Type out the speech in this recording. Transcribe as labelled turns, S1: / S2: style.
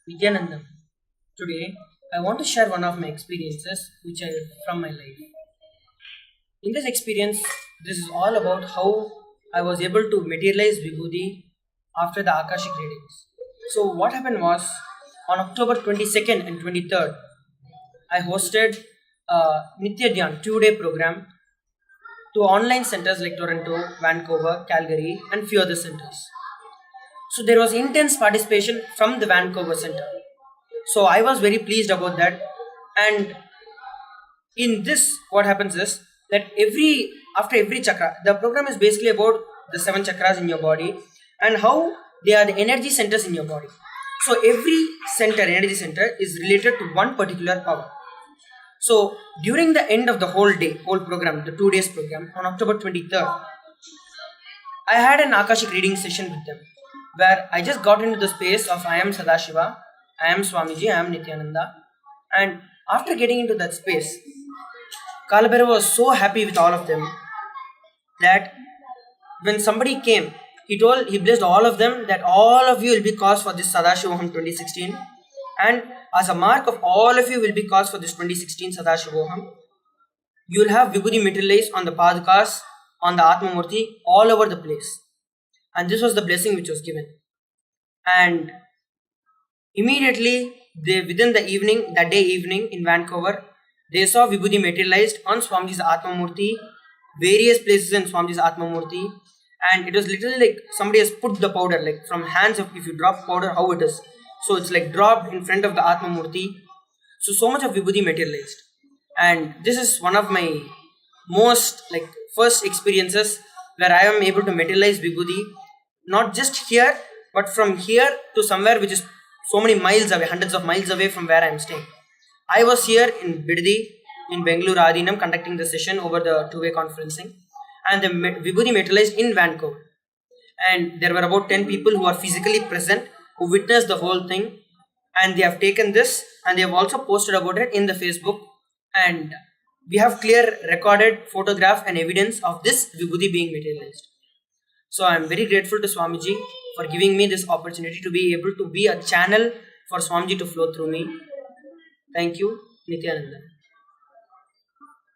S1: Nityanandam. Today, I want to share one of my experiences from my life. In this experience, this is all about how I was able to materialize Vibhuti after the Akashic readings. So, what happened was on October 22nd and 23rd, I hosted a Nitya Dhyan 2-day program to online centers like Toronto, Vancouver, Calgary, and few other centers. So there was intense participation from the Vancouver Center. So I was very pleased about that. And in this, what happens is that after every chakra, the program is basically about the 7 chakras in your body and how they are the energy centers in your body. So every energy center, is related to one particular power. So during the end of the whole program, the 2 days program on October 23rd, I had an Akashic reading session with them where I just got into the space of I am Sadashiva, I am Swamiji, I am Nityananda. And after getting into that space, Kalabhairava was so happy with all of them that when somebody came, he blessed all of them that all of you will be cause for this Sadashivoham 2016. And as a mark of all of you will be cause for this 2016 Sadashivoham, you will have Vibhuti materialized on the Padakas, on the Atma Murti, all over the place. And this was the blessing which was given. And immediately, within the evening, that day evening in Vancouver, they saw Vibhuti materialized on Swamiji's Atma Murti, various places in Swamiji's Atma Murti, and it was literally like somebody has put the powder, like from hands of, if you drop powder, how it is. So it's like dropped in front of the Atma Murti. So much of Vibhuti materialized. And this is one of my most first experiences where I am able to materialize Vibhuti, not just here, but from here to somewhere which is so many miles away, hundreds of miles away from where I am staying. I was here in Biddi, in Bengaluru Adinam, conducting the session over the two-way conferencing, and the Vibhuti materialized in Vancouver. And there were about 10 people who are physically present, who witnessed the whole thing, and they have taken this and they have also posted about it in the Facebook, and we have clear recorded photograph and evidence of this Vibhuti being materialized. So I am very grateful to Swamiji for giving me this opportunity to be able to be a channel for Swamiji to flow through me. Thank you, Nityananda.